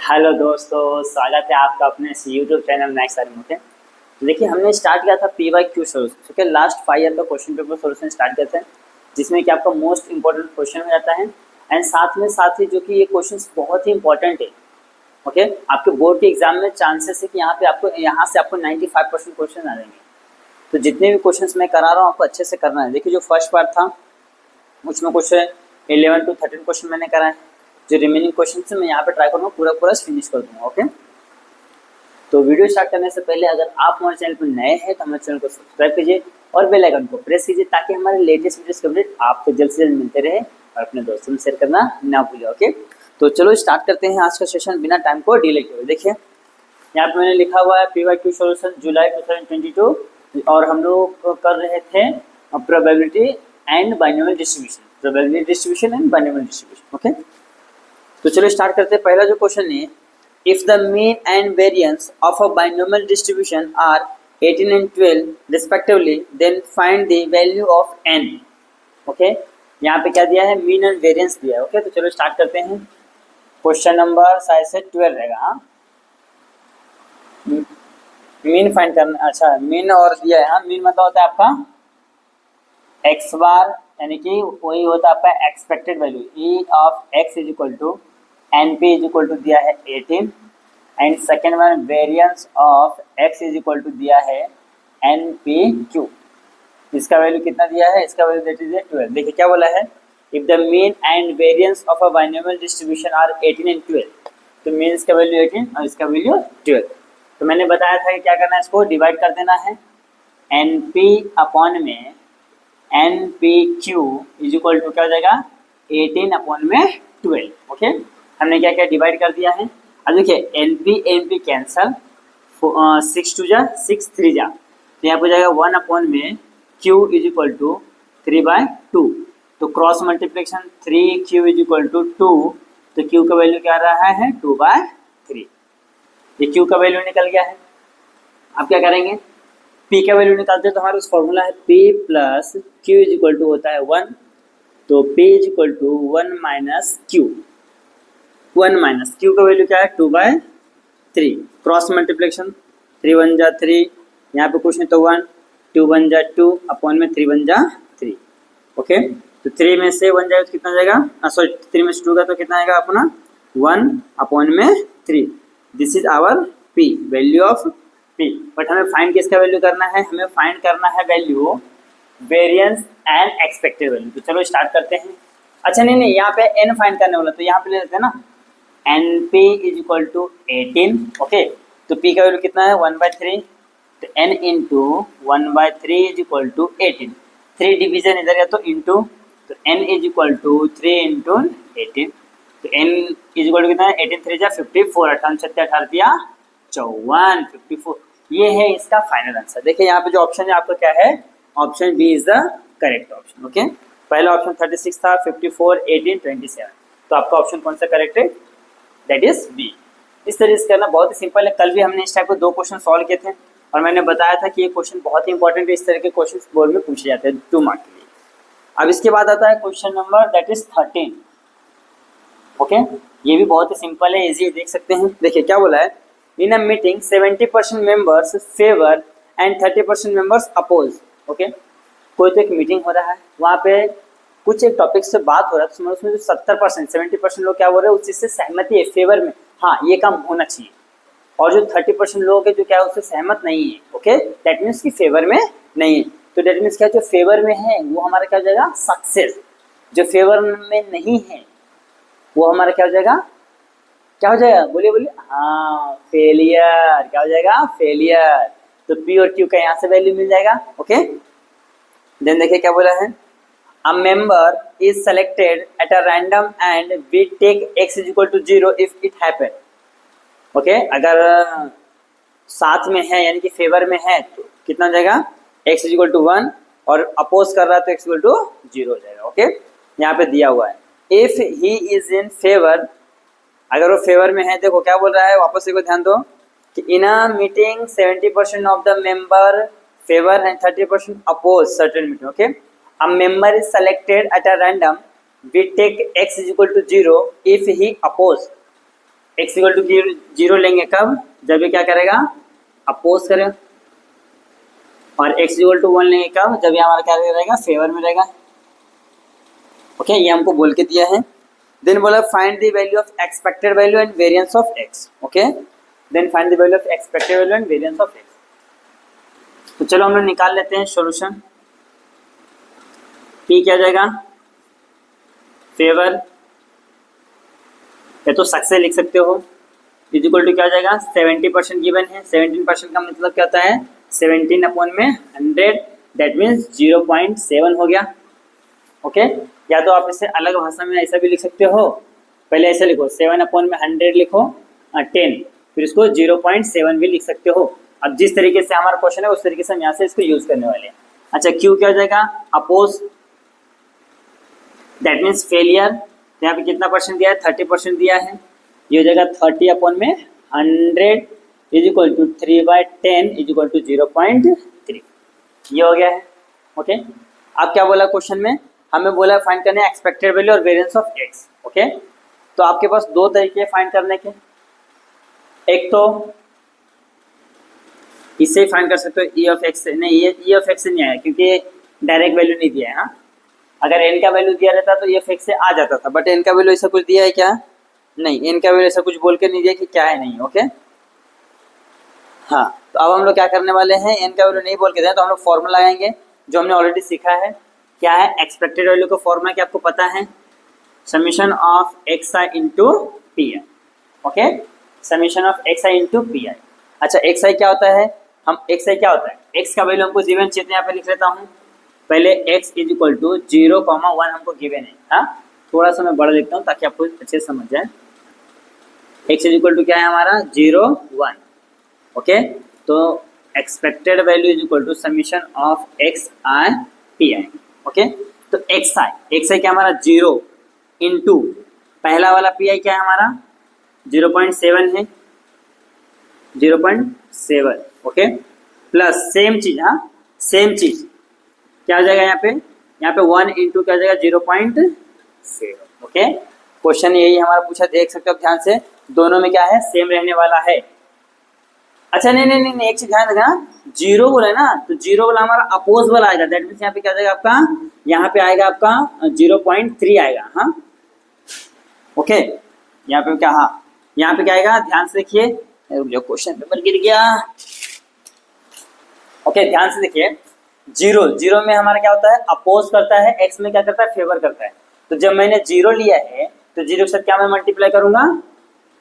Hello दोस्तों, स्वागत है आपका अपने यूट्यूब चैनल मैथ्स आर्मी में। तो देखिए, हमने स्टार्ट किया था पी वाई क्यू सोल्यूशन। ठीक है, लास्ट 5 ईयर का क्वेश्चन पेपर सोल्यूशन स्टार्ट किया था, जिसमें कि आपका मोस्ट इंपॉर्टेंट क्वेश्चन हो जाता है। एंड साथ ही जो कि ये क्वेश्चन बहुत ही इंपॉर्टेंट है। ओके, आपके बोर्ड के एग्जाम में चांसेस है कि यहाँ से आपको 95% क्वेश्चन आ जाएंगे। तो जितने भी क्वेश्चन मैं करा रहा हूँ आपको अच्छे से करना है। देखिए, जो फर्स्ट पार्ट था उसमें कुछ 11 to 13 क्वेश्चन मैंने करा है। जो रिमेनिंग क्वेश्चन है मैं यहाँ पे ट्राई करूँगा पूरा फिनिश कर दूँगा। ओके, तो वीडियो स्टार्ट करने से पहले अगर आप हमारे चैनल पर नए हैं तो हमारे चैनल को सब्सक्राइब कीजिए और बेल आइकन को प्रेस कीजिए, ताकि हमारे लेटेस्ट वीडियोस के अपडेट आपको जल्द से जल्द मिलते रहे और अपने दोस्तों में शेयर करना ना भूलिए। ओके, तो चलो स्टार्ट करते हैं आज का सेशन बिना टाइम को डिले किए। देखिए, यहाँ पे मैंने लिखा हुआ है PYQ सॉल्यूशन जुलाई 2022 और हम लोग कर रहे थे probability and binomial distribution. Probability distribution and binomial distribution. Okay, तो चलो स्टार्ट करते हैं। पहला जो क्वेश्चन है, if the mean and variance of a binomial distribution are 18 and 12 respectively, then find the value of n। Okay, यहाँ पे क्या दिया है, मीन एंड वेरिएंस दिया है। ओके, तो चलो स्टार्ट करते हैं। क्वेश्चन नंबर शायद से 12 रहेगा। मीन फाइंड करना, अच्छा मीन और दिया है। हाँ, मीन मतलब होता है आपका एक्स बार, यानी कि वही होता है आपका expected value. E of x is equal to n p is equal to दिया है 18 and second one variance of x is equal to दिया है एन पी क्यू। इसका वैल्यू कितना दिया है, इसका वैल्यू देट इज 12। देखिए क्या बोला है, if the mean and variance of a binomial distribution are 18 and 12, तो मीन इसका वैल्यू 18 और इसका वैल्यू 12। तो मैंने बताया था कि क्या करना है, इसको डिवाइड कर देना है। एन पी अपॉन में n p q is equal to क्या हो जाएगा, 18 अपॉन में 12। ओके, हमने क्या क्या डिवाइड कर दिया है। अब देखिए, एन पी कैंसल, 6 2 जा 6 3 जा, तो यहाँ पर जाएगा 1 अपॉन में क्यू इज इक्वल टू 3/2। तो cross multiplication 3 q is equal to 2, तो क्यू का वैल्यू क्या रहा है 2/3। ये क्यू का वैल्यू निकल गया है। अब क्या करेंगे, पी का वैल्यू निकालते हैं तो हमारा उस फॉर्मूला है p plus q is equal to होता है 1। तो p is equal to 1 minus q. 1 minus q का वैल्यू क्या है 2/3। क्रॉस मल्टीप्लिकेशन 3 1 जा 3, यहाँ पे कुछ नहीं तो 1, 2 1 जा 2 अपॉन में 3 1 जा 3। ओके, तो 3 में से 1 जाएगा तो कितना जाएगा, सॉरी 3 में से 2 का तो कितना आएगा अपना 1 अपॉन में 3। This is our p, value of p. But हमें फाइंड किसका वैल्यू करना है, हमें फाइंड करना है value variance and expected value. तो चलो स्टार्ट करते हैं। अच्छा नहीं, यहाँ पे n फाइंड करने वाला, तो यहाँ पे ले लेते हैं ना, n p is equal to 18। Okay, तो p का वैल्यू कितना है 1/3, तो n into 1/3 is equal to 18। 3 division इधर गया तो इंटू, तो n is equal to 3 into 18। तो n इज इक्वल टू कितना है 18 3 जा 54, 18 18 दिया 54, 54। ये है इसका फाइनल आंसर। देखिए यहाँ पे जो ऑप्शन है आपका क्या है, option B is the correct option. Okay, पहला ऑप्शन 36 था, 54 18 27, तो आपका ऑप्शन कौन सा करेक्ट है, दैट इज बी। इस तरीके से करना बहुत ही सिंपल है। कल भी हमने इस टाइप के 2 क्वेश्चन सॉल्व किए थे और मैंने बताया था कि ये क्वेश्चन बहुत ही इंपॉर्टेंट है। इस तरह के क्वेश्चन बोर्ड में पूछे जाते हैं 2 मार्क के लिए। अब इसके बाद आता है question number that is 13। Okay, ये भी बहुत ही सिंपल है, इजी देख सकते हैं। देखिए क्या बोला है, in a meeting 70% members favour and 30% members oppose. Okay, कोई तो एक मीटिंग हो रहा है, वहाँ पे कुछ एक टॉपिक से बात हो रहा है, तो उसमें जो 70% 70% लोग क्या बोल रहे हैं, उस चीज़ से सहमति है, फेवर में, हाँ ये काम होना चाहिए। और जो 30% लोग हैं जो क्या है उससे सहमत नहीं है। ओके, दैट मीन्स कि फेवर में नहीं है। तो दैट मीन्स क्या, जो फेवर में है वो हमारा क्या हो जाएगा सक्सेस, जो फेवर में नहीं है वो हमारा क्या हो जाएगा, क्या हो जाएगा, बोलिए बोलिए, हाँ फेलियर। क्या हो जाएगा, फेलियर। तो पी और क्यू का यहाँ से वैल्यू मिल जाएगा। ओके, देन देखिए क्या बोला है, a member is selected at a random and we take x is equal to 0 if it happen. Okay, अगर साथ में है यानी कि फेवर में है तो कितना हो जाएगा x इज इक्वल टू 1, और अपोज कर रहा है तो x इक्वल टू 0 हो जाएगा। ओके, यहाँ पे दिया हुआ है if he is in favour, अगर वो फेवर में है, देखो क्या बोल रहा है, वापस एक बार ध्यान दो कि in a meeting 70% of the member favour and 30% oppose certain meeting. Okay, a member is selected at a random, we take x is equal to 0 if he oppose। x equal to 0 लेंगे कब, जब ये क्या करेगा, oppose करेगा, और x equal to 1 लेंगे कब, जब ये हमारा क्या रहेगा, फेवर में रहेगा। ओके, ये हमको बोल के दिया है। देन बोला find the value of expected value and variance of x। Okay, then find the value of expected value and variance of x। तो चलो हम लोग निकाल लेते हैं सॉल्यूशन। p क्या जाएगा, फेवर या तो सक्सेस लिख सकते हो, इज इक्वल टू क्या हो जाएगा, 70% गिवन है। 17% का मतलब क्या होता है, 17 अपॉन में 100, दैट मीन्स 0.7 हो गया। ओके, या तो आप इसे अलग भाषा में ऐसा भी लिख सकते हो, पहले ऐसे लिखो 7 अपॉन में 100 लिखो 10, फिर इसको 0.7 भी लिख सकते हो। अब जिस तरीके से हमारा क्वेश्चन है उस तरीके से हम यहाँ से इसको यूज करने वाले हैं। अच्छा, क्यू क्या हो जाएगा, अपोज, दैट मीन्स फेलियर। यहाँ पे कितना परसेंट दिया है, 30% दिया है, ये हो जाएगा 30 अपॉन में 100 is equal to 3/10 is equal to 0.3, ये हो गया है। ओके, अब क्या बोला क्वेश्चन में, हमें बोला फाइंड करने एक्सपेक्टेड वैल्यू और वेरिएंस ऑफ एक्स। ओके, तो आपके पास दो तरीके फाइंड करने के, एक तो इससे ही फाइंड कर सकते हो, ई ऑफ एक्स से, नहीं ये ई ऑफ एक्स से नहीं आया क्योंकि डायरेक्ट वैल्यू नहीं दिया है। हाँ, अगर एन का वैल्यू दिया रहता तो ई ऑफ एक्स से आ जाता था, बट एन का वैल्यू ऐसा कुछ दिया है क्या, नहीं, एन का वैल्यू ऐसा कुछ बोल के नहीं दिया कि क्या है, नहीं। ओके, हाँ, तो अब हम लोग क्या करने वाले हैं, एन का वैल्यू नहीं बोल के दें तो हम लोग फॉर्मूला लगाएंगे जो हमने ऑलरेडी सीखा है। क्या है, एक्सपेक्टेड वैल्यू का फॉर्मूला क्या आपको पता है, summation of x I into P I. Okay, summation of x I into P I. अच्छा, एक्स आई क्या होता है, हम एक्स आई क्या होता है, एक्स का वैल्यू हमको गिवन चाहिए, यहाँ पे लिख लेता हूँ पहले, x इज इक्वल टू 0,1 हमको गिवन है। हाँ, थोड़ा सा मैं बड़ा लिखता हूँ ताकि आपको अच्छे से समझ जाए। x इज इक्वल टू क्या है हमारा, 0, 1। ओके, तो expected value is equal to summation of x I P I. Okay, तो एक्स आई क्या हमारा 0 इंटू पहला वाला पी आई क्या है हमारा 0.7 है, 0.7। ओके, प्लस सेम चीज, हाँ सेम चीज क्या हो जाएगा यहाँ पे 1 इंटू क्या हो जाएगा 0.7। ओके, क्वेश्चन यही हमारा पूछा, देख सकते हो ध्यान से, दोनों में क्या है, सेम रहने वाला है। अच्छा, नहीं, एक चीज ध्यान रखना, 0 बोला है ना, तो 0 वाला हमारा अपोज वाला आएगा, दैट मीन्स यहाँ पे क्या हो जाएगा आपका, यहाँ पे आएगा आपका 0.3 आएगा। हाँ, ओके, यहाँ पे क्या, हाँ यहाँ पे क्या आएगा, ध्यान से देखिए, जो क्वेश्चन पेपर गिर गया। ओके, ध्यान से देखिए, 0 में हमारा क्या होता है, अपोज करता है, x में क्या करता है, फेवर करता है। तो जब मैंने 0 लिया है तो 0 के साथ क्या मैं मल्टीप्लाई करूंगा,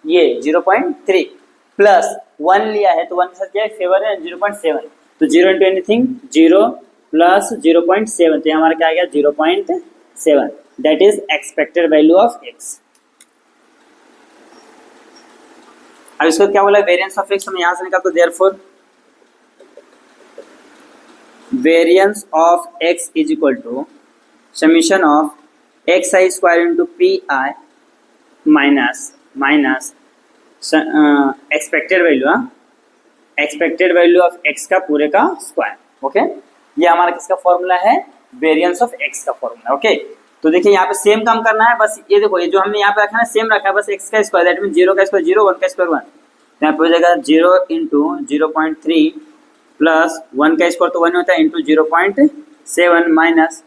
ये 0.3, प्लस 1 लिया है तो 1 के साथ क्या है, फेवर है 0.7, तो 0 इंटू एनीथिंग 0 प्लस 0.7, तो हमारा क्या आ गया 0.7, that is expected value of x। अब इसको क्या बोला, वेरिएंस ऑफ x, हम यहाँ से निकाल, तो therefore variance of x is equal to summation of xi square into pi minus expected value, expected value of x का पूरे का स्क्वायर। ओके, ये हमारा किसका फॉर्मूला है, वेरिएंस ऑफ x का फॉर्मूला। ओके, तो देखिए यहाँ पे सेम काम करना है, बस ये देखो, ये जो हमने यहाँ पे रखा है सेम रखा है, बस x का स्क्वायर, दैट मीन 0 का स्क्वायर 0, 1 का स्क्वायर 1, यहाँ पे हो जाएगा 0 इंटू 0.3 प्लस 1 का स्क्वायर तो 1 होता है इंटू 0.7 माइनस,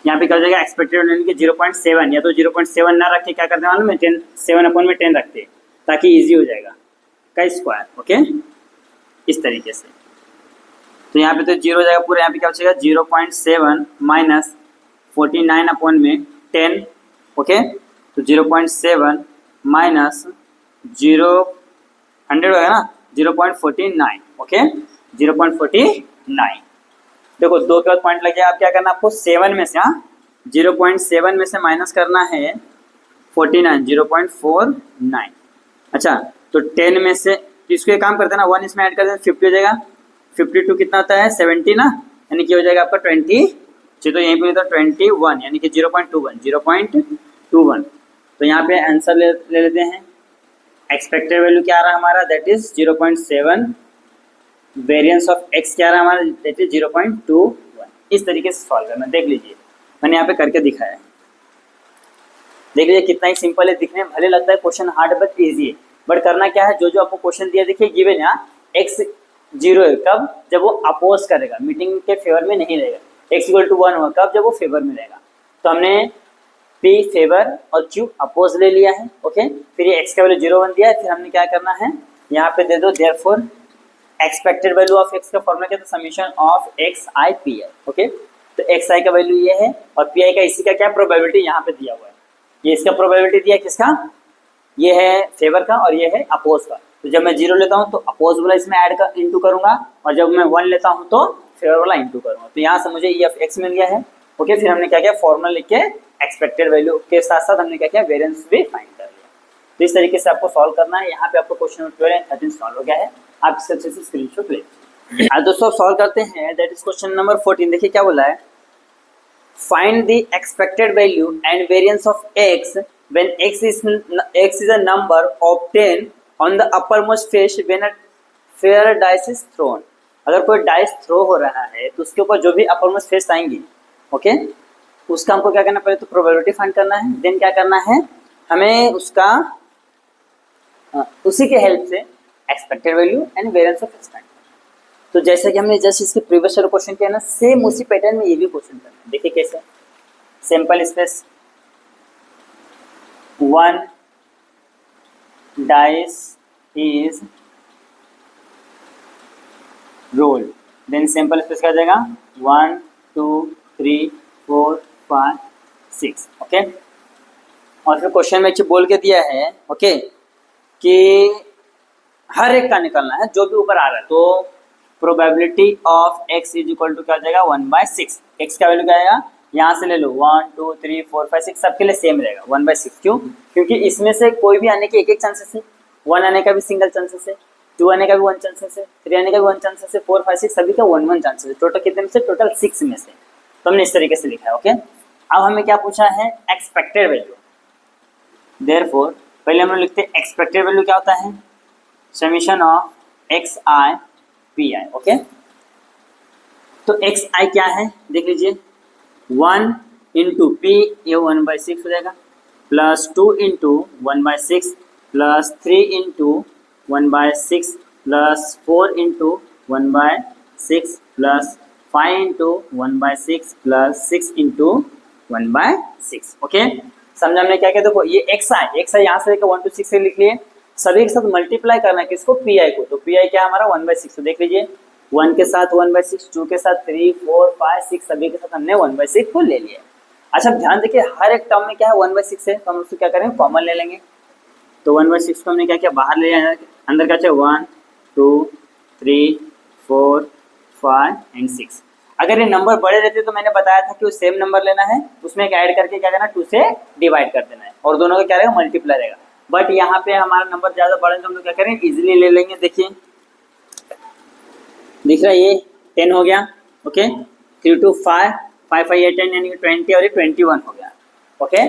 यहाँ पे क्या हो जाएगा एक्सपेक्टेड वैल्यू की 0.7, या तो 0.7 ना रख के क्या करते हैं मालूम है, 10, 7 अपॉन में 10 रखते हैं ताकि इजी हो जाएगा का स्क्वायर। ओके, इस तरीके से, तो यहाँ पे तो 0 हो जाएगा पूरा, यहाँ पे क्या हो जाएगा 0.7 माइनस 49 अपॉन में 10। ओके, तो 0.7 माइनस 100 होगा ना 0.49। ओके, 0.49, देखो 2 के बाद पॉइंट लग जाएगा, अब क्या करना आपको 7 में से, हाँ 0.7 में से माइनस करना है 49, 0.49। अच्छा, तो 10 में से इसको एक काम करते हैं ना, 1 इसमें ऐड कर देते 50 हो जाएगा, 52 कितना होता है 70 ना, यानी कि हो जाएगा आपका 20, तो यहीं पे तो 21 यानी कि 0.21, तो यहाँ पे आंसर ले लेते हैं। एक्सपेक्टेड वैल्यू क्या आ रहा है हमारा, that is 0.7, variance of x क्या आ रहा है हमारा, दैट इज 0.21। इस तरीके से सॉल्व करना, देख लीजिए मैंने यहाँ पे करके दिखाया है। देख लीजिए कितना ही सिंपल है, दिखने में भले लगता है क्वेश्चन हार्ड बट इजी है। बट करना क्या है, जो जो आपको क्वेश्चन दिया देखिए गिवन यहाँ x 0 है कब, जब वो अपोज करेगा, मीटिंग के फेवर में नहीं रहेगा। x इक्वल टू 1 होगा कब, जब वो फेवर में रहेगा। तो हमने p फेवर और q अपोज ले लिया है। ओके, फिर ये x का वैल्यू 0 1 दिया है। फिर हमने क्या करना है, यहाँ पे दे दो therefore expected value of x का फॉर्मूला क्या था, summation of xi pi। Okay, तो xi का वैल्यू ये है और pi का, इसी का क्या प्रोबेबिलिटी यहाँ पे दिया हुआ है। ये इसका प्रोबेबिलिटी दिया किसका, ये है फेवर का और ये है अपोज का। तो जब मैं 0 लेता हूँ तो अपोज वाला इसमें ऐड कर इंटू करूंगा, और जब मैं 1 लेता हूँ तो फेवर वाला इंटू करूंगा। तो यहाँ से मुझे ई ऑफ एक्स मिल गया है। ओके, फिर हमने क्या किया, फॉर्मूला लिख के एक्सपेक्टेड वैल्यू के साथ साथ हमने क्या किया, वेरिएंस भी फाइंड कर लिया। तो इस तरीके से आपको सॉल्व करना है। यहाँ पे आपको क्वेश्चन नंबर 12 एंड 13 सॉल्व हो गया है। आप इससे अच्छे से स्क्रीनशॉट ले लीजिए। आज दोस्तों सॉल्व करते हैं, दैट इज क्वेश्चन नंबर 14। देखिए क्या बोला है, find the expected value and variance of x when x is a number obtained on the uppermost face when a fair dice is thrown। अगर कोई डाइस थ्रो हो रहा है तो उसके ऊपर जो भी अपरमोस्ट फेस आएंगी, ओके, उसका हमको क्या करना, पहले तो प्रोबेबिलिटी फाइंड करना है, देन क्या करना है हमें उसका उसी के हेल्प से expected value and variance of expected. तो जैसे कि हमने जस्ट इसके प्रीवियस वाला क्वेश्चन किया ना, सेम उसी पैटर्न में ये भी क्वेश्चन करना है। देखिए कैसे, simple space 1 dice is rolled, then simple space क्या जाएगा 1 2 3 4 5 6। ओके, और फिर क्वेश्चन में बोल के दिया है ओके कि हर एक का निकालना है जो भी ऊपर आ रहा है। तो probability of x is equal to क्या हो जाएगा 1/6। x का वैल्यू क्या आएगा, यहाँ से ले लो 1 2 3 4 5 6 सबके लिए सेम रहेगा 1/6। क्यों, क्योंकि इसमें से कोई भी आने के एक चांसेस है, 1 आने का भी सिंगल चांसेस है, 2 आने का भी 1 चांसेस है, 3 आने का भी 1 चांसेस है, 4 5 6 सभी का 1 चांसेस है। टोटल कितने में से, टोटल 6 में से। तो हमने इस तरीके से लिखा है। ओके, अब हमें क्या पूछा है, एक्सपेक्टेड वैल्यू। देयरफॉर पहले हम लोग लिखते हैं एक्सपेक्टेड वैल्यू क्या होता है, summation of xi pi। Okay, तो xi क्या है देख लीजिए, 1 इंटू पी, ये 1/6 हो जाएगा, plus 2 into 1/6 plus 3 into 1/6 plus 4 into 1/6 plus 5 into 1/6 plus 6 into 1/6। Okay, समझा हमने क्या क्या, देखो ये xi यहाँ से लेकर 1 to 6 से लिख लिए, सभी के साथ मल्टीप्लाई करना है किसको, pi को। तो pi क्या हमारा 1/6। तो देख लीजिए 1 के साथ 1/6, 2 के साथ 3 4 5 6 सभी के साथ हमने 1/6 को ले लिया। अच्छा ध्यान देखिए हर एक टर्म में क्या है 1/6 है, तो हम उसको क्या करेंगे, कॉमन ले लेंगे। तो 1/6 को हमने क्या किया, बाहर ले लिया, अंदर क्या चाहिए 1 2 3 4 5 एंड 6। अगर ये नंबर बड़े रहते तो मैंने बताया था कि वो सेम नंबर लेना है, उसमें एक ऐड करके क्या करना, 2 से डिवाइड कर देना है और दोनों का क्या रहेगा, मल्टीप्लाई रहेगा। बट यहाँ पे हमारा नंबर ज्यादा बड़ा है तो हम लोग क्या करेंगे, इजीली ले लेंगे। देखिए दिख रहा है ये 10 हो गया। ओके, 3 to 5 5 5 8 10 यानी कि 20 और ये 21 हो गया। ओके,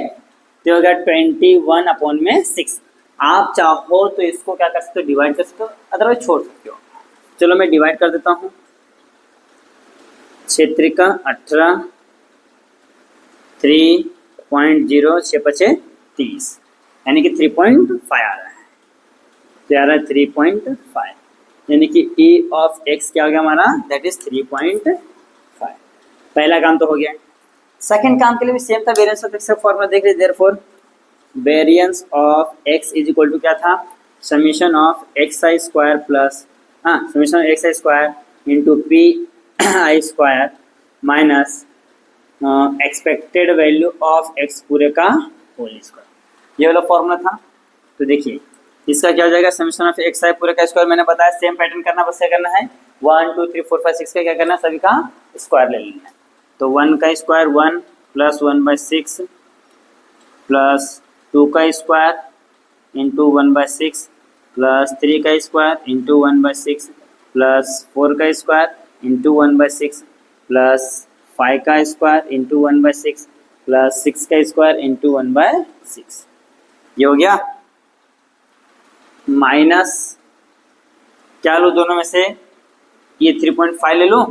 तो हो गया 21/6। आप चाहो तो इसको क्या कर सकते हो, डिवाइड कर सकते हो, अदरवाइज छोड़ सकते हो। चलो मैं डिवाइड कर देता हूँ, 6 का 18 3.0 6 5 30 यानी कि 3.5 आ रहा है, तो आ रहा है 3.5 यानी कि e ऑफ x क्या हो गया हमारा, दैट इज 3.5। पहला काम तो हो गया। सेकंड काम के लिए भी सेम था, वेरिएंस ऑफ x का फॉर्मूला देख लीजिए। Therefore variance of x is equal to क्या था, summation of xi square plus summation of xi square into P i square minus expected value of x पूरे का होल स्क्वायर, ये वाला formula था। तो देखिए इसका क्या हो जाएगा, समीशन ऑफ xi पूरे का स्क्वायर, मैंने बताया सेम पैटर्न करना, बस क्या करना है 1 2 3 4 5 6 का क्या करना है, सभी का स्क्वायर ले लेना है। तो 1 का स्क्वायर 1 प्लस 1/6 प्लस 2 का स्क्वायर इंटू 1/6 प्लस 3 का स्क्वायर इंटू 1/6 प्लस 4 का स्क्वायर इंटू 1/6 प्लस 5 का स्क्वायर इंटू 1/6 प्लस 6 का स्क्वायर इंटू 1/6। ये हो गया। माइनस क्या लो दोनों में से, ये 3.5 ले लो,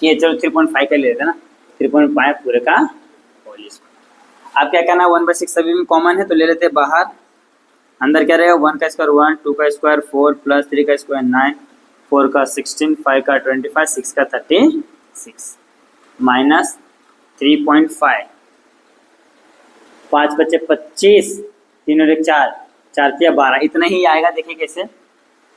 कि चलो 3.5 का ले लेते हैं ना, 3.5 पूरे का होल स्क्वायर। आप क्या करना है, 1/6 सभी में कॉमन है तो ले लेते हैं बाहर। अंदर क्या रहेगा, 1 का स्क्वायर 1, 2 का स्क्वायर 4 प्लस 3 का स्क्वायर 9, 4 का 16, 5 का 25, 6 का 36 माइनस 3.5, 5 बचे 25, 3 और 1 4, 4 तिया 12, इतना ही आएगा। देखिए कैसे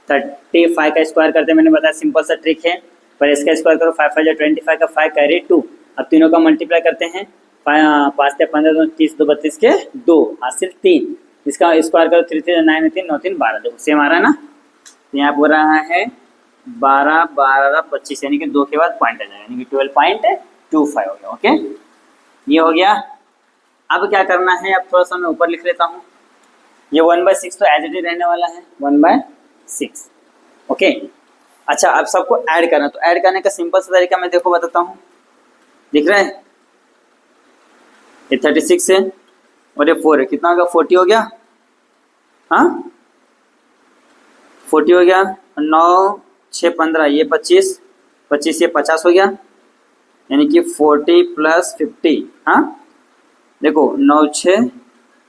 35 का स्क्वायर करते हैं, मैंने बताया सिंपल सा ट्रिक है। पर इसका स्क्वायर करो, 5 5 25 का 5 कैरी 2। अब तीनों का मल्टीप्लाई करते हैं, 5 से 15 30 2 32 के 2 हासिल 3। इसका स्क्वायर करो, 3 3 9 3 9 3 12, देखो सेम आ रहा है ना। तो यहाँ पर रहा है 12 12 25, यानी कि 2 के बाद पॉइंट आ जाएगा, यानी कि 12.25 हो गया। ओके, ये हो गया। अब क्या करना है, अब थोड़ा सा मैं ऊपर लिख लेता हूँ। ये 1/6 तो एज इट इज रहने वाला है, 1/6। ओके, अच्छा अब सबको ऐड करना, तो ऐड करने का सिंपल सा तरीका मैं देखो बताता हूँ। दिख रहा है, ये 36 है और ये 4 है, कितना हो गया, 40 हो गया। हाँ 40 हो गया, 9 6 15, ये 25, 25 ये 50 हो गया, यानी कि 40 प्लस 50। हाँ देखो 9 6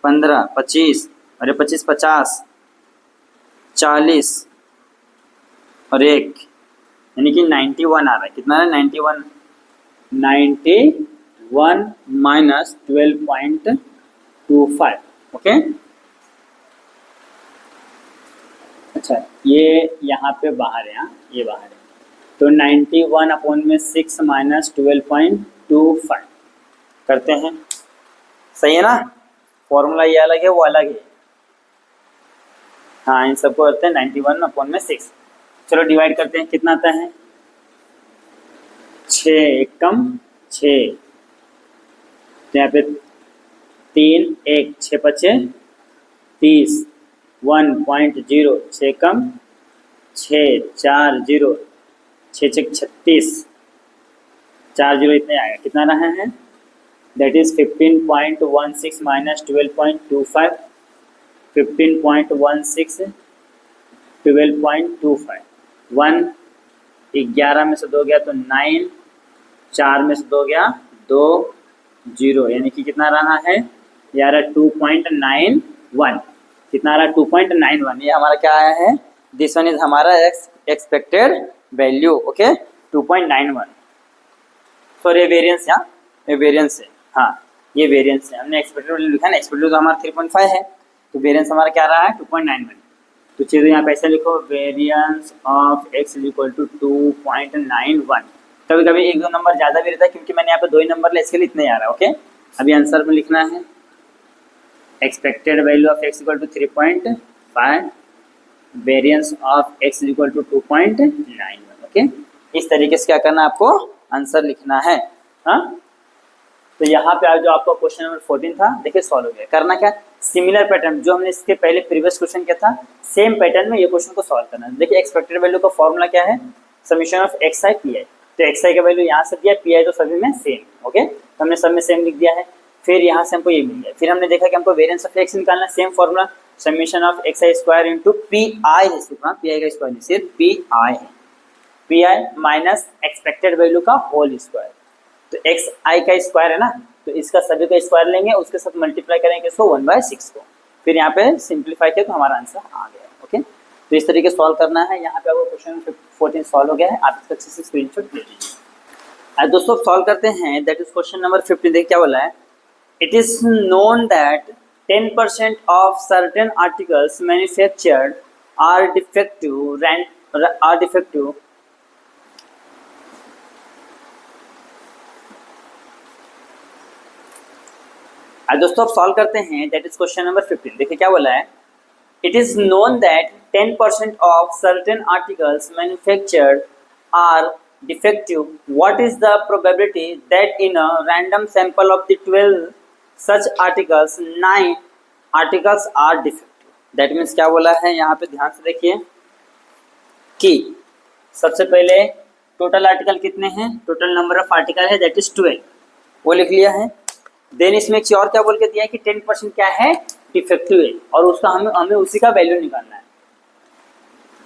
15 25 और ये 25 50 40 और 1, यानी कि 91 आ रहा है। कितना है, 91 माइनस 12.25। ओके, अच्छा ये यहाँ पे बाहर है, यहाँ ये बाहर है, तो 91/6 माइनस 12.25 करते हैं। सही है ना, फॉर्मूला ये अलग है वो अलग है। हाँ इन सबको करते हैं 91/6। चलो डिवाइड करते हैं, कितना आता है, 6 एकम 6, तो यहाँ पे 3 1 6 5 30, 1.0 6 कम 6 4 0 6 6 36, 4 0 इतने आएगा। कितना रहा है, दैट इज 15.16 माइनस 12.25, 15.16 12.25, 1 11 में से 2 गया तो 9, 4 में से 2 गया 2 0, यानी कि कितना रहा है यार 2.91। कितना रहा 2.91, ये हमारा क्या आया है, दिस वन इज हमारा एक्सपेक्टेड वैल्यू। ओके 2.91, सॉरी ये वेरिएंस, यहाँ ये वेरिएंस है। हाँ ये वेरिएंस है, हमने एक्सपेक्टेड वैल्यू लिखा ना, एक्सपेक्टेड तो हमारा 3.5 है, तो वेरिएंस हमारा क्या रहा है 2.91। तो चलिए यहाँ पे ऐसे लिखो, variance of x is equal to 2.91। कभी कभी एक दो नंबर ज़्यादा भी रहता है, क्योंकि मैंने यहाँ पे 2 ही नंबर ले, इसके लिए इतना ही आ रहा है। ओके, अभी आंसर में लिखना है expected value of x equal to 3.5, variance of x is equal to 2.91। Okay, इस तरीके से क्या करना है, आपको आंसर लिखना है। हाँ तो यहाँ पे आज जो आपका क्वेश्चन नंबर 14 था, देखिए सॉल्व हो गया। करना क्या, सिमिलर पैटर्न जो हमने इसके पहले प्रीवियस क्वेश्चन किया था, सेम पैटर्न में ये क्वेश्चन को सॉल्व करना है। देखिए एक्सपेक्टेड वैल्यू का फॉर्मूला क्या है, summation of x I P I. तो एक्स आई का वैल्यू यहाँ से दिया, पी आई तो सभी में सेम। ओके, तो हमने सब में सेम लिख दिया है। फिर यहाँ से हमको ये मिल गया। फिर हमने देखा कि हमको वेरिएंस ऑफ एक्स निकालना, same formula summation of x I square into P I है, सिर्फ पी आई का स्क्वायर नहीं, सिर्फ पी आई है, P I minus expected value का होल स्क्वायर। तो एक्स आई का स्क्वायर है ना, तो इसका सभी का स्क्वायर लेंगे, उसके साथ मल्टीप्लाई करेंगे इसको 1/6 को, फिर यहाँ पे सिंप्लीफाई किया तो हमारा आंसर आ गया। ओके, तो इस तरीके से सॉल्व करना है। यहाँ पे आपको क्वेश्चन 14 सॉल्व हो गया है, आप इसका अच्छे से स्क्रीनशॉट ले लीजिए। आज दोस्तों सॉल्व करते हैं, दैट इज क्वेश्चन नंबर 15। देखिए क्या बोला है, it is known that 10% of certain articles manufactured are defective आज दोस्तों अब सॉल्व करते हैं, दैट इज क्वेश्चन नंबर 15। देखिए क्या बोला है, it is known that 10% of certain articles manufactured are defective. What is the probability that in a random sample of the 12 such articles 9 articles are defective? That means क्या बोला है, यहाँ पे ध्यान से देखिए कि सबसे पहले टोटल आर्टिकल कितने हैं, टोटल नंबर ऑफ आर्टिकल है दैट इज 12, वो लिख लिया है। देन इसमें एक और क्या बोल के दिया है कि 10% क्या है, डिफेक्टिव है, और उसका हमें उसी का वैल्यू निकालना है।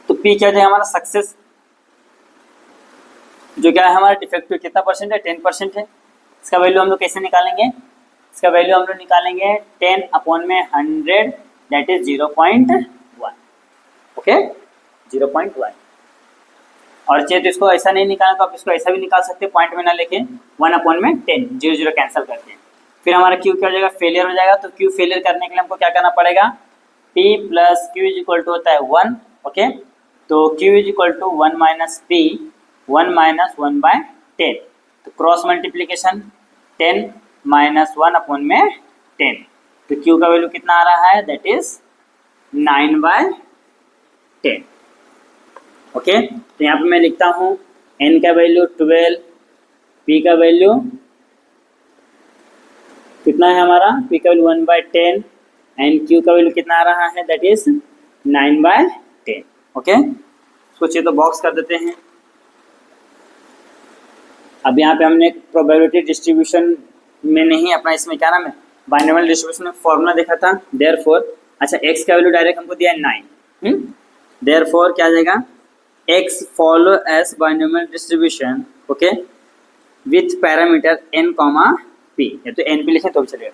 तो पी क्या है हमारा सक्सेस, जो क्या है हमारा डिफेक्टिव कितना परसेंट है, 10% है। इसका वैल्यू हम लोग कैसे निकालेंगे, इसका वैल्यू हम लोग निकालेंगे 10 अपॉन में 100 दैट इज 0.1, ओके 0.1। और चाहिए तो इसको ऐसा नहीं निकालना तो आप इसको ऐसा भी निकाल सकते हैं पॉइंट में ना लेके 1 अपॉन में 10, 0 0 कैंसिल करके। फिर हमारा क्यू क्या हो जाएगा, फेलियर हो जाएगा। तो क्यू फेलियर करने के लिए हमको क्या करना पड़ेगा, P plus q is equal to होता है 1, ओके। तो Q is equal to 1 minus P, 1 minus 1/10। तो क्रॉस मल्टीप्लीकेशन 10 माइनस 1 अपॉन में 10। तो Q का वैल्यू कितना आ रहा है, दैट इज 9/10, ओके। तो यहाँ पे मैं लिखता हूँ n का वैल्यू 12, p का वैल्यू कितना है हमारा, p का वैल्यू 1/10 एंड q का वैल्यू कितना आ रहा है, दैट इज 9/10, ओके। सोचिए तो बॉक्स कर देते हैं। अब यहाँ पे हमने प्रोबेबिलिटी डिस्ट्रीब्यूशन में नहीं, अपना इसमें क्या नाम है, बाइनोमियल डिस्ट्रीब्यूशन में फॉर्मूला देखा था। देयरफॉर अच्छा x का वैल्यू डायरेक्ट हमको दिया है 9, देयरफॉर क्या आ जाएगा, x follow as binomial distribution, okay, with parameter n, p। या तो n p लिखें तो भी चलेगा।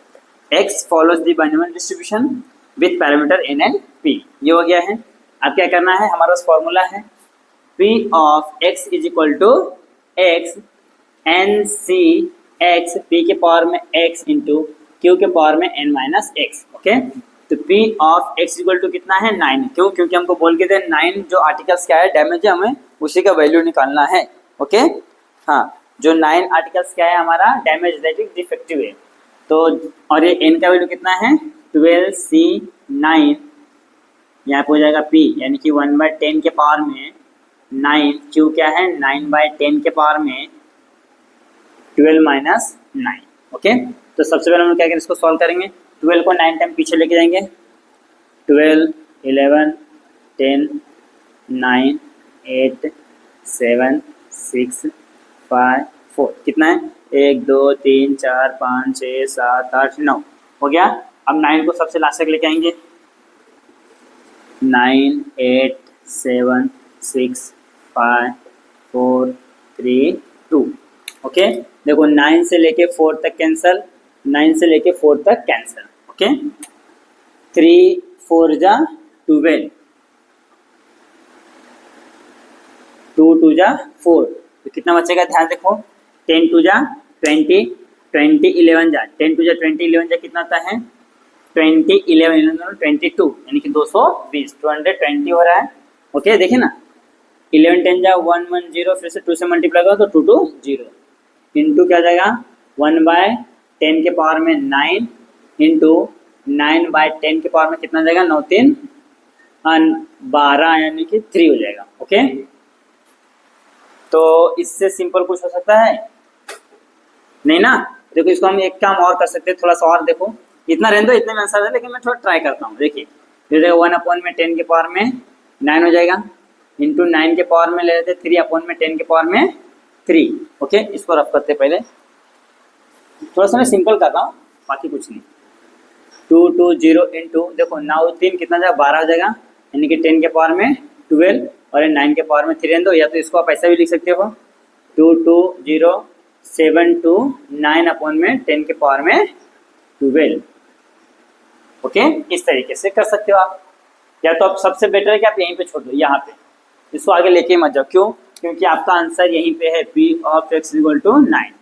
x follows the binomial distribution with parameter n and p, ये हो गया है। अब क्या करना है, हमारे पास फॉर्मूला है p of x is equal to x n c x, p के पावर में x इंटू q के पावर में n माइनस x, ओके। तो P of x equal to कितना है, 9। क्यों, क्योंकि हमको बोल के थे 9 जो आर्टिकल्स क्या है डैमेज है, हमें उसी का वैल्यू निकालना है, ओके। हाँ, जो 9 आर्टिकल्स क्या है हमारा डैमेज दैट इज डिफेक्टिव है। तो और ये n का वैल्यू कितना है 12c9, यहाँ पे हो जाएगा P यानी कि 1/10 के पावर में 9, Q क्या है 9/10 के पावर में 12 माइनस 9, ओके। तो सबसे पहले हम क्या करेंगे, इसको सॉल्व करेंगे। 12 को 9 टाइम पीछे लेके जाएंगे, 12 11 10 9 8 7 6 5 4, कितना है 1 2 3 4 5 6 7 8 9, हो गया। अब 9 को सबसे लास्ट तक लेके आएंगे, 9 8 7 6 5 4 3 2, ओके। देखो 9 से लेके 4 तक कैंसल, 9 से लेके 4 तक कैंसल, ओके। 3 4 जा 12, 2 2 जा 4, तो कितना बचेगा ध्यान देखो, 10 2 जा 20, 20 11 जा 10 2 जा 20 11 जा कितना आता है 20 11 22, यानी कि 220, 220 हो रहा है, ओके। देखिए ना 11 10 जा 110, फिर से 2 से मल्टीप्लाई करो तो 2 2 0, इंटू क्या जाएगा 1/10 के पावर में 9 इंटू 9/10 के पावर में कितना जाएगा 9 3 12, यानी कि 3 हो जाएगा, ओके। तो इससे सिंपल कुछ हो सकता है नहीं ना। देखो इसको हम एक काम और कर सकते हैं, थोड़ा सा और देखो, इतना रहने दो, इतने में आंसर है, लेकिन मैं थोड़ा ट्राई करता हूँ। देखिए 1/10 के पावर में 9 हो जाएगा, इंटू 9 के पावर में ले लेते 3/10 के पावर में 3, ओके। इसको रफ करते पहले, थोड़ा सा मैं सिंपल कर रहा हूँ, बाकी कुछ नहीं। 2 2 0 इंटू देखो 9 3 कितना जाएगा 12 हो जाएगा, यानी कि 10 के पावर में 12 और 9 के पावर में 3 रहने दो, या तो इसको आप ऐसा भी लिख सकते हो 2 2 0 7 2 9/10 के पावर में 12, ओके। इस तरीके से कर सकते हो आप, या तो आप सबसे बेटर है कि आप यहीं पे छोड़ दो, यहाँ पे इसको आगे लेके मत जाओ। क्यों, क्योंकि आपका आंसर यहीं पे है P of x equal to 9,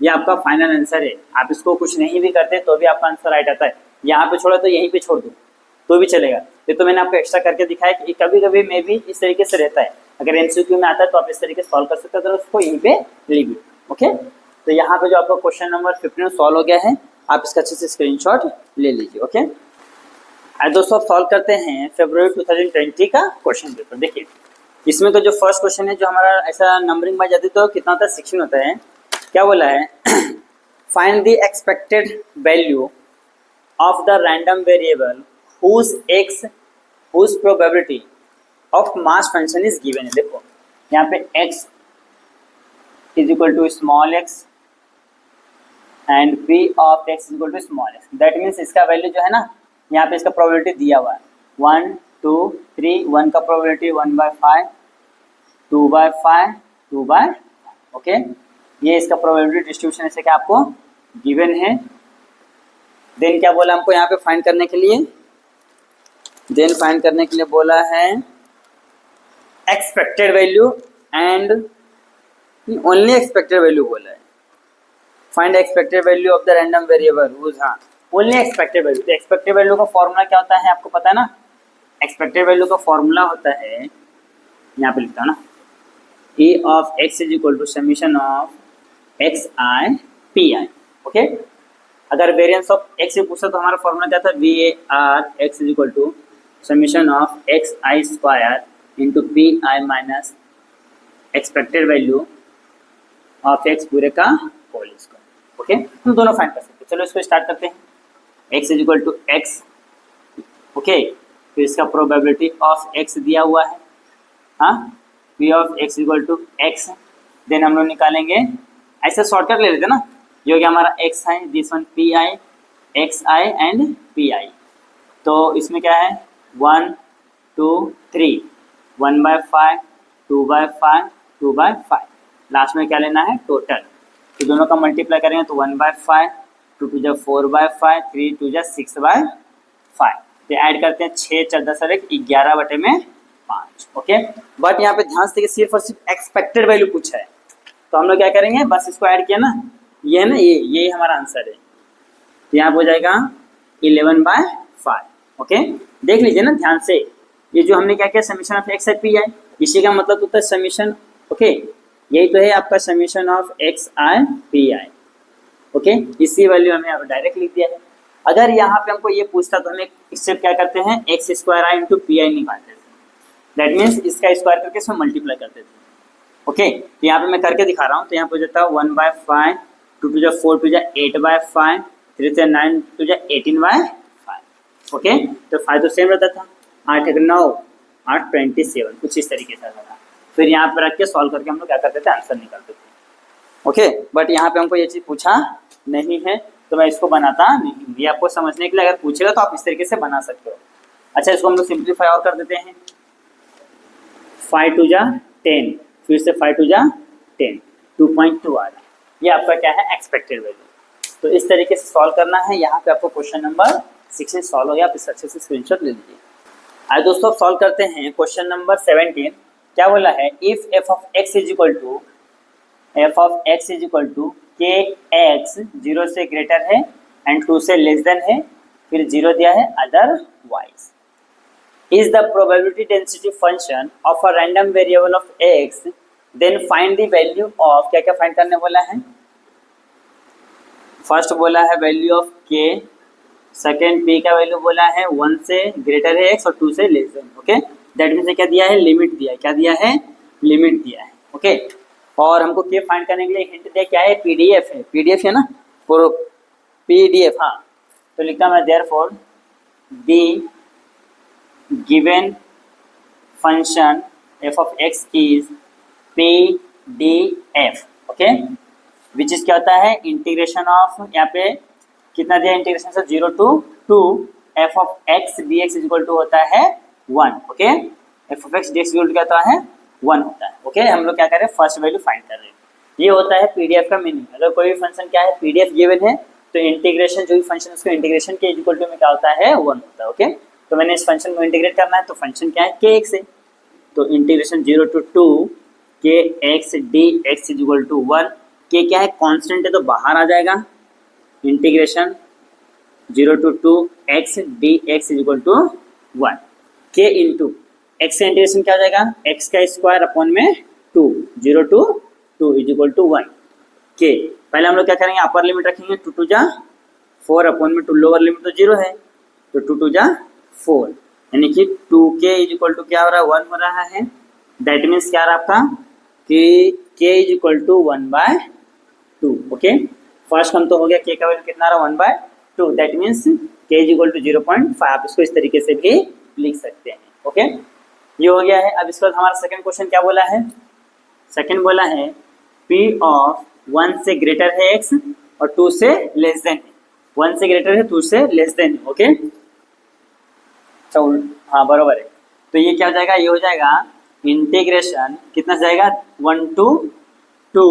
ये आपका फाइनल आंसर है। आप इसको कुछ नहीं भी करते तो भी आपका आंसर राइट आता है। यहाँ पे छोड़ो तो यहीं पे छोड़ दो तो भी चलेगा। ये तो मैंने आपको एक्स्ट्रा करके दिखाया कि कभी कभी मे भी इस तरीके से रहता है, अगर MCQ में आता है तो आप इस तरीके से सॉल्व कर सकते हो, तो उसको यहीं पे लीजिए, ओके। तो यहाँ पे जो आपका क्वेश्चन नंबर 15 सॉल्व हो गया है, आप इसका अच्छे से स्क्रीनशॉट ले लीजिए, ओके। आज दोस्तों आप सॉल्व करते हैं फरवरी 2020 का क्वेश्चन पेपर। देखिए इसमें का जो फर्स्ट क्वेश्चन है, जो हमारा ऐसा नंबरिंग बाय जाती तो कितना होता है 16 होता है। क्या बोला है, find the expected value of the random variable whose probability of mass function is given है। देखो यहाँ पे x is equal to small x and p of x is equal to small x, that means इसका वैल्यू जो है ना, यहाँ पे इसका प्रोबेबिलिटी दिया हुआ है 1 2 3, 1 का प्रोबेबिलिटी 1/5, 2/5, 2/5, ओके। ये इसका प्रोबेबिलिटी डिस्ट्रीब्यूशन ऐसे क्या आपको गिवन है, देन क्या बोला हमको यहाँ पे फाइंड करने के लिए, देन फाइंड करने के लिए बोला है expected value and only expected value बोला है। Find expected value of the random variable whose, हाँ ओनली एक्सपेक्टेड वैल्यू। तो एक्सपेक्टेड वैल्यू का फॉर्मूला क्या होता है आपको पता है ना, एक्सपेक्टेड वैल्यू का फॉर्मूला होता है, यहाँ पे लिखता हूँ ना, E of x is equal to summation of x I P I. Okay, अगर वेरिएंस ऑफ एक्स से पूछा तो हमारा फॉर्मूला क्या था, V A R X is equal to summation of x I square into P I minus expected value of X पूरे का whole square. Okay, हम दोनों फाइंड कर सकते हैं। चलो इसको स्टार्ट करते हैं। X is equal to x, okay, तो इसका प्रोबेबिलिटी ऑफ एक्स दिया हुआ है, हाँ, p of x equal to x. Then हम लोग निकालेंगे, ऐसे शॉर्टकट ले लेते ना, जो कि हमारा एक्स है, this one P I, x I and P I. तो इसमें क्या है 1 2 3, 1/5, 2/5, 2/5, लास्ट में क्या लेना है टोटल। तो दोनों का मल्टीप्लाई करेंगे तो 1/5, 2 2 जा 4/5, 3 2 जा 6/5। तो ऐड करते हैं 6 14 सर 11/5। ओके, बट यहाँ पे ध्यान से देखिए सिर्फ और सिर्फ एक्सपेक्टेड वैल्यू पूछा है, तो हम लोग क्या करेंगे, बस इसको ऐड किया ना, ये है ना, ये हमारा आंसर है। तो यहाँ पे हो जाएगा 11/5। ओके, देख लीजिए ना ध्यान से, ये जो हमने क्या किया summation of x I P I, इसी का मतलब होता है समीशन। ओके, यही तो है आपका summation of x I P I. Okay, इसी वैल्यू हमें यहाँ डायरेक्ट लिख दिया है। अगर यहाँ पे हमको ये पूछता तो हमें इससे क्या करते हैं, x square I into P I निकालते थे, दैट मीन्स इसका स्क्वायर करके इसमें मल्टीप्लाई करते थे। ओके, तो यहाँ पे मैं करके दिखा रहा हूँ। तो यहाँ पे हो जाता है 1/5, 2 2 जा 4 2 जा 8/5, 3 3 9 2 जा 18/5। ओके, तो 5 तो सेम रहता था, 8 1 9 8 27, कुछ इस तरीके से आता था। फिर यहाँ पे रख के सॉल्व करके हम लोग क्या करते थे, आंसर निकालते थे। ओके, बट यहाँ पे हमको ये चीज़ पूछा नहीं है, तो मैं इसको बनाता नहीं हूँ। ये आपको समझने के लिए अगर पूछेगा तो आप इस तरीके से बना सकते हो। अच्छा, इसको हम लोग सिंप्लीफाई और कर देते हैं। 5 2 जा 10, फिर से 5 2 जा 10, 2.2 आ रहा है। ये आपका क्या है एक्सपेक्टेड वैल्यू। तो इस तरीके से सॉल्व करना है। यहाँ पे आपको क्वेश्चन नंबर 6 सॉल्व हो गया, आप इस अच्छे से स्क्रीनशॉट ले लीजिए। आइए दोस्तों अब सॉल्व करते हैं क्वेश्चन नंबर 17। क्या बोला है, if f of x is equal to k x 0 से ग्रेटर है एंड 2 से लेस देन है, फिर 0 दिया है otherwise, is the probability density function of a random variable of x, then find the value of, क्या क्या फाइंड करने बोला है, फर्स्ट बोला है value of k, second p का वैल्यू बोला है 1 से ग्रेटर है x और 2 से less than. Okay, that means क्या दिया है, लिमिट दिया है, क्या दिया है, लिमिट दिया है। ओके, और हमको k फाइंड करने के लिए हिंट दिया, क्या है, पीडीएफ है, पीडीएफ है ना, पीडीएफ, हाँ, तो लिखता मैं therefore the given function f of x is pdf, okay, which is क्या होता है, इंटीग्रेशन ऑफ, यहाँ पे कितना दिया इंटीग्रेशन से 0 to 2 f of x dx is equal to होता है 1। Okay, f of x dx equal to क्या होता है 1 होता है। ओके, हम लोग क्या कर रहे हैं, फर्स्ट वैल्यू फाइंड कर रहे हैं। ये होता है पीडीएफ का मीनिंग। अगर कोई भी फंक्शन क्या है पीडीएफ गिवन है तो इंटीग्रेशन जो भी फंक्शन उसको इंटीग्रेशन के इक्वल टू में क्या होता है 1 होता है। ओके, तो मैंने इस फंक्शन को इंटीग्रेट करना है, तो फंक्शन क्या है के एक्स है, तो integration 0 to 2 k x d x is equal to 1। K क्या है, कांस्टेंट है तो बाहर आ जाएगा, integration 0 to 2 x d x is equal to 1। K into x का इंटीग्रेशन क्या हो जाएगा, एक्स का स्क्वायर अपॉन में 2, 0 to 2 इज इक्वल टू 1। के पहले हम लोग क्या करेंगे, अपर लिमिट रखेंगे 2 2 जा 4 अपॉन में 2, लोअर लिमिट तो 0 है, तो 2 2 जा 4, यानी कि 2k इज इक्वल टू क्या हो रहा है 1 हो रहा है। दैट मीन्स क्या रहा आपका कि k is equal to 1/2। Okay, first हम तो हो गया k का वैल्यू कितना रहा 1/2, that means k is equal to 0.5। आप इसको इस तरीके से भी लिख सकते हैं। ओके, ये हो गया है। अब इसके बाद हमारा सेकंड क्वेश्चन क्या बोला है, सेकंड बोला है p ऑफ 1 से ग्रेटर है x और 2 से लेस देन है, 1 से ग्रेटर है 2 से लेस देन है। ओके, हाँ बरोबर है। तो ये क्या हो जाएगा, ये हो जाएगा इंटीग्रेशन कितना जाएगा 1 to 2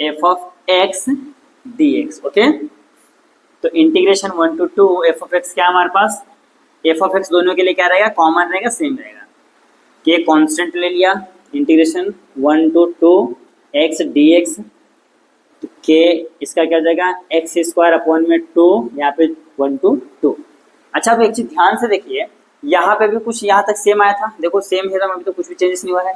f of x dx। Okay, तो integration 1 to 2 F of X क्या है हमारे पास, एफ ऑफ एक्स दोनों के लिए क्या रहेगा, कॉमन रहेगा, सेम रहेगा। के कांस्टेंट ले लिया, integration 1 to 2 x d x, तो के इसका क्या हो जाएगा एक्स स्क्वायर अपॉन में 2, यहाँ पे 1 to 2। अच्छा अब एक चीज ध्यान से देखिए, यहाँ पे भी कुछ यहाँ तक सेम आया था, देखो सेम है, अभी तो कुछ भी चेंजेस नहीं हुआ है।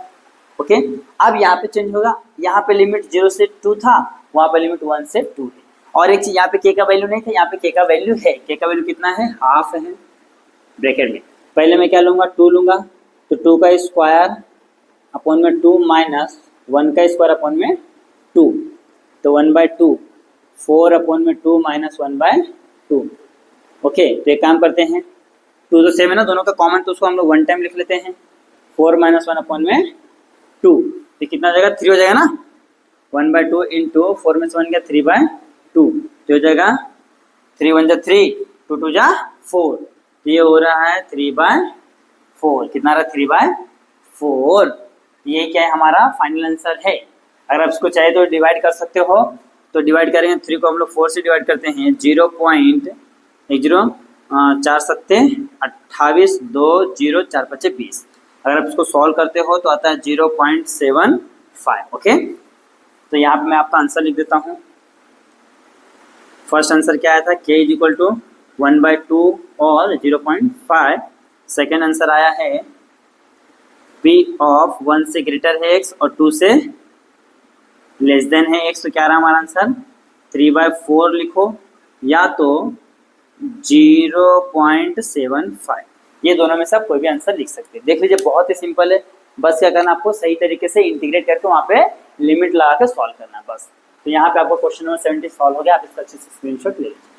ओके, अब यहाँ पे चेंज होगा, यहाँ पे लिमिट 0 से 2 था, वहाँ पे लिमिट 1 से 2 है। और एक चीज यहाँ पे के का वैल्यू नहीं था, यहाँ पे के का वैल्यू है। के का वैल्यू कितना है, हाफ है ब्रैकेट में। पहले मैं क्या लूंगा, 2 लूंगा, तो 2 का स्क्वायर अपॉन में 2 माइनस 1 का स्क्वायर अपॉन में 2, तो 1/2, 4 अपॉन में 2 माइनस 1/2। ओके, तो एक काम करते हैं, 2 तो सेम है ना दोनों का कॉमन, तो उसको हम लोग 1 टाइम लिख लेते हैं। 4 माइनस 1 अपॉन में 2, तो कितना हो जाएगा, 3 हो जाएगा ना। 1/2 इंटू 4 में से 1 गया 3/2, तो हो जाएगा 3 1 जा 3, 2 2 जा 4, तो ये हो रहा है 3/4। कितना रहा, 3/4। ये क्या है, हमारा फाइनल आंसर है। अगर आप इसको चाहे तो डिवाइड कर सकते हो, तो डिवाइड करेंगे 3 को हम लोग 4 से डिवाइड करते हैं, 0.10 4 सत्ते 28, 2 0 4 5 20। अगर आप इसको सॉल्व करते हो तो आता है 0.75। ओके, तो यहाँ पे मैं आपका आंसर लिख देता हूँ। फर्स्ट आंसर क्या आया था, k इज इक्वल टू 1/2 और 0.5। सेकेंड आंसर आया है p ऑफ 1 से ग्रेटर है x और 2 से लेस देन है x, तो क्या रहा हमारा आंसर, 3/4 लिखो या तो 0.75। ये दोनों में से आप कोई भी आंसर लिख सकते हैं। देख लीजिए बहुत ही सिंपल है, बस क्या करना आपको सही तरीके से इंटीग्रेट करके वहाँ पे लिमिट लगा के सॉल्व करना बस। तो यहाँ पे आपको क्वेश्चन नंबर 70 सॉल्व हो गया, आप इसका अच्छे से स्क्रीनशॉट ले लीजिए।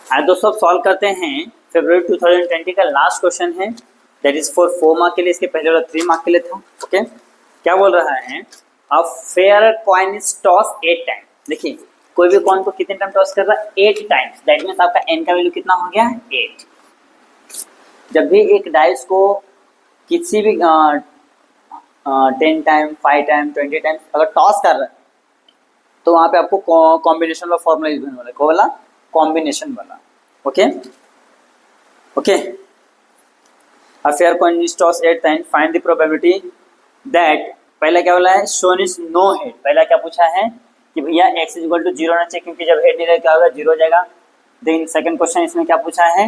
आज दोस्तों सॉल्व करते हैं फरवरी 2020 का लास्ट क्वेश्चन है, दैट इज फॉर 4 मार्क के लिए, इसके पहले वाला 3 मार्क के लिए था। ओके, क्या बोल रहा है, a fair coin is toss 8 time. देखिए कोई भी कॉइन को कितने टाइम टॉस कर रहा है, 8 टाइम्स, दैट मीन्स आपका n का वैल्यू कितना हो गया, 8। जब भी एक डाइस को किसी भी 10 टाइम 5 टाइम 20 टाइम अगर टॉस कर रहा है, तो वहाँ पे आपको कॉम्बिनेशन वाला फॉर्मूला यूज होने वाला है, कौन वाला, कॉम्बिनेशन वाला। Okay okay, a fair coin is toss 8 time, find the probability that, पहला क्या बोला है, शोन इज नो हेड। पहला क्या पूछा है कि भैया x इज इक्वल टू 0 होना चाहिए, क्योंकि जब हेड नहीं रहेगा क्या होगा, 0 हो जाएगा। देन सेकंड क्वेश्चन इसमें क्या पूछा है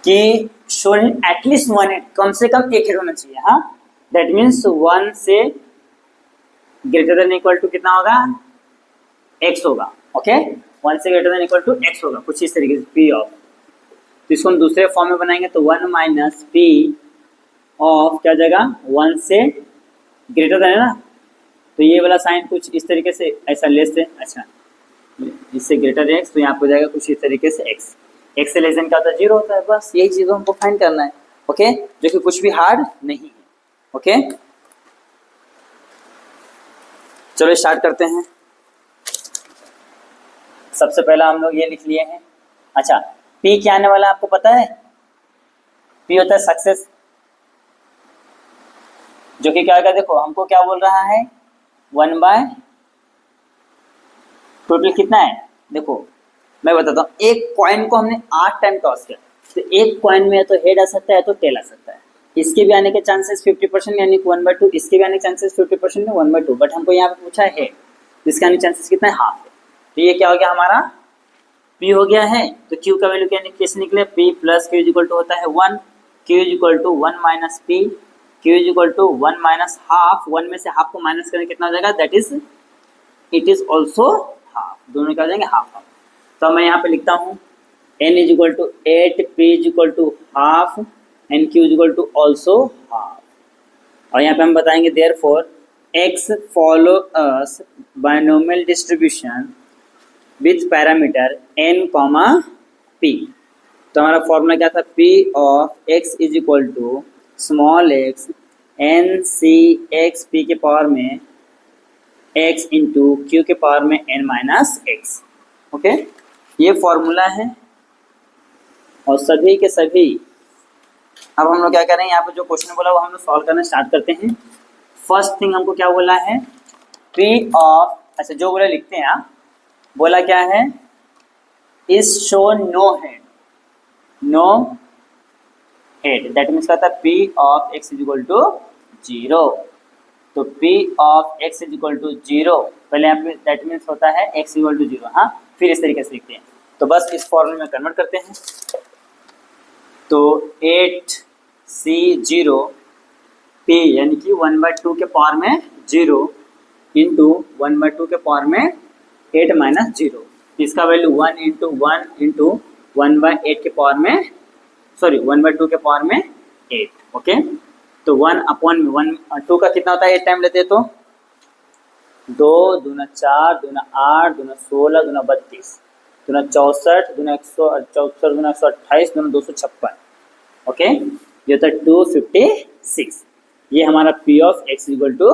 कि शोन एटलीस्ट 1 हेड, कम से कम एक हेड होना चाहिए। हाँ, दैट मीन्स 1 से ग्रेटर देन इक्वल टू कितना होगा, x होगा। ओके, 1 से greater than equal to x होगा, कुछ इस तरीके से p ऑफ, तो इसको हम दूसरे फॉर्म में बनाएंगे, तो 1 माइनस p ऑफ क्या हो जाएगा, 1 से ग्रेटर देन है ना, तो ये वाला साइन कुछ इस तरीके से, ऐसा लेस है, अच्छा इससे ग्रेटर है x, तो यहाँ पे हो जाएगा कुछ इस तरीके से x से लेस देन क्या होता है, 0 होता है। बस यही चीज़ हमको फाइंड करना है। ओके, जो कि कुछ भी हार्ड नहीं है। ओके, चलो स्टार्ट करते हैं। सबसे पहला हम लोग ये लिख लिए हैं। अच्छा, P क्या आने वाला है आपको पता है, P होता है सक्सेस, जो कि क्या होगा, देखो हमको क्या बोल रहा है, 1/, टोटल कितना है, देखो मैं बताता हूँ, एक कॉइन को हमने 8 टाइम टॉस किया, तो एक कॉइन में या तो हेड आ सकता है तो टेल आ सकता है। इसके भी आने के चांसेस 50% यानी 1/2, इसके भी आने के चांसेस 50% में 1/2, बट हमको यहाँ पे पूछा है हेड, इसके आने के चांसेस कितना है, हाफ है। तो ये क्या हो गया हमारा, P हो गया है। तो Q का वैल्यू क्या कैसे निकले, P plus Q is equal to होता है 1, Q is equal to 1 minus P, Q is equal to 1 minus half, 1 में से हाफ को माइनस करें कितना हो जाएगा, that is it is also half, दोनों क्या हो जाएंगे, हाफ हाफ। तो मैं यहाँ पे लिखता हूँ n is equal to 8, P is equal to half and Q is equal to also half. और यहाँ पे हम बताएंगे therefore x follows binomial distribution with parameter n, p। तो हमारा फॉर्मूला क्या था, p of x is equal to small x n c x p के पावर में x इंटू q के पावर में n माइनस x। ओके, ये formula है और सभी के सभी। अब हम लोग क्या करें, यहाँ पे जो क्वेश्चन बोला वो हम लोग सॉल्व करना स्टार्ट करते हैं। फर्स्ट थिंग हमको क्या बोला है, p ऑफ, अच्छा जो बोला लिखते हैं आप, बोला क्या है is shown no head, no head, that means क्या होता है P of x is equal to 0। तो P of x is equal to 0, पहले यहाँ पे दैट मीन्स होता है x इक्वल टू 0। हाँ, फिर इस तरीके से लिखते हैं। तो बस इस फॉर्मूले में कन्वर्ट करते हैं। तो 8C0 P यानी कि 1/2 के पावर में 0 इंटू 1/2 के पावर में 8 माइनस 0, इसका वैल्यू 1 इंटू 1 इंटू 1/8 के पावर में, सॉरी 1/2 के पावर में 8। ओके, तो 1 अपॉन में 1 2 का कितना होता है 8 टाइम लेते हैं तो 2 दूना 4 दूना 8 दूना 16 दूना 32 दूना 64 दूना 174 दूना 128 दूना 256। ओके, ये होता है 256। ये हमारा P of x equal to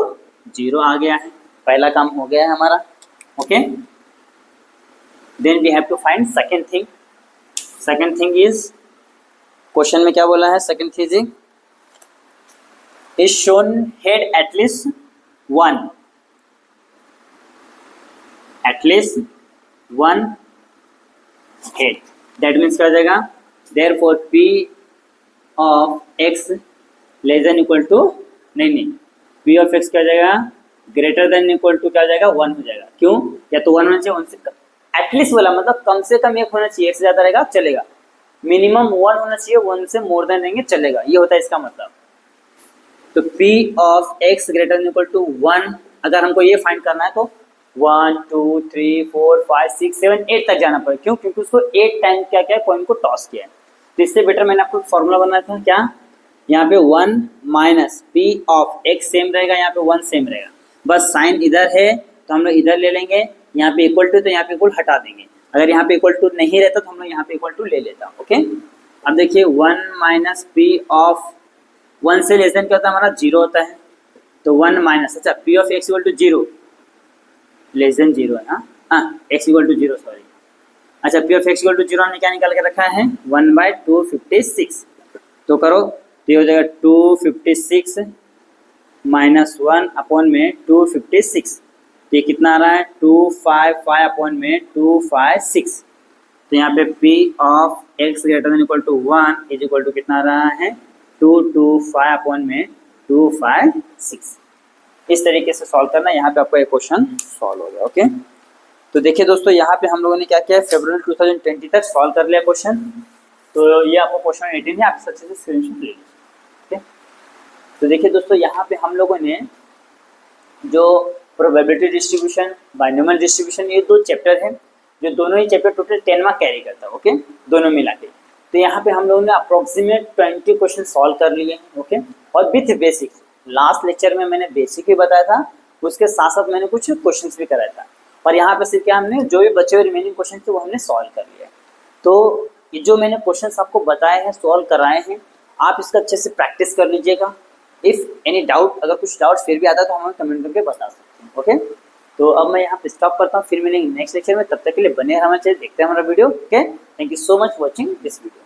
0 आ गया है, पहला काम हो गया है हमारा। Okay, then we have to find second thing. Second thing is, question में क्या बोला है, second thing is shown head at least one head, that means क्या हो जाएगा, therefore P of x less than equal to, नहीं P ऑफ x क्या हो जाएगा, ग्रेटर देन इक्वल टू क्या हो जाएगा 1 हो जाएगा। क्यों, या तो 1 होना चाहिए, 1 से एटलीस्ट वाला मतलब कम से कम 1 होना चाहिए, 1 से ज़्यादा रहेगा चलेगा, मिनिमम 1 होना चाहिए, 1 से मोर देन रहेंगे चलेगा, ये होता है इसका मतलब। तो P of x greater than equal to 1, अगर हमको ये फाइंड करना है तो 1 2 3 4 5 6 7 8 तक जाना पड़ेगा। क्यों, क्योंकि उसको 8 टाइम क्या क्या कॉइन को टॉस किया है। तो इससे बेटर मैंने आपको फॉर्मूला बनाया था, क्या, यहाँ पे 1 minus P of x same रहेगा, यहाँ पे 1 सेम रहेगा, बस साइन इधर है तो हम लोग इधर ले लेंगे, यहाँ पे इक्वल टू तो यहाँ पे इक्वल हटा देंगे, अगर यहाँ पे इक्वल टू नहीं रहता तो हम लोग यहाँ पे इक्वल टू ले लेता। ओके, अब देखिए 1 माइनस P ऑफ 1 से लेस देन क्या होता है हमारा 0 होता है, तो 1 माइनस, अच्छा P of x equal to 0 less than 0 है ना, हाँ x इक्वल टू 0 सॉरी, अच्छा P of x equal to 0 हमने क्या निकाल के रखा है 1/256, तो करो तो ये हो जाएगा 256 माइनस 1 अपॉन में 256, ये कितना आ रहा है 255 अपॉन में 256, तो यहाँ पे P of x greater than equal to 1 is equal to कितना आ रहा है 225 अपॉन में 256। इस तरीके से सॉल्व करना, यहाँ पे आपका एक क्वेश्चन सॉल्व हो गया। ओके, तो देखिए दोस्तों यहाँ पे हम लोगों ने क्या किया, फरवरी 2020 तक सॉल्व कर लिया क्वेश्चन। तो ये आपको क्वेश्चन 18 है, आप अच्छे से स्क्रीनशॉट ले लीजिए। ठीक है, तो देखिए दोस्तों यहाँ पे हम लोगों ने जो प्रोबेबिलिटी डिस्ट्रीब्यूशन, बाइनोमियल डिस्ट्रीब्यूशन, ये 2 चैप्टर हैं, जो दोनों ही चैप्टर टोटल 10 मार्क कैरी करता है। ओके, दोनों मिला के, तो यहाँ पे हम लोगों ने अप्रोक्सीमेट 20 क्वेश्चन सॉल्व कर लिए हैं। ओके, और विथ बेसिक, लास्ट लेक्चर में मैंने बेसिक भी बताया था, उसके साथ साथ मैंने कुछ क्वेश्चंस भी कराया था, और यहाँ पे सिर्फ क्या हमने जो भी बचे हुए रिमेनिंग क्वेश्चन थे वो हमने सॉल्व कर लिया। तो ये जो मैंने क्वेश्चंस आपको बताए हैं, सॉल्व कराए हैं, आप इसका अच्छे से प्रैक्टिस कर लीजिएगा। इफ़ एनी डाउट, अगर कुछ डाउट फिर भी आता है तो हमें कमेंट करके बता सकते हैं। ओके, तो अब मैं यहाँ पे स्टॉप करता हूँ, फिर मिलेंगे नेक्स्ट लेक्चर में, तब तक के लिए बने रहना चाहिए, देखते हैं हमारा video. Okay, thank you so much watching this video.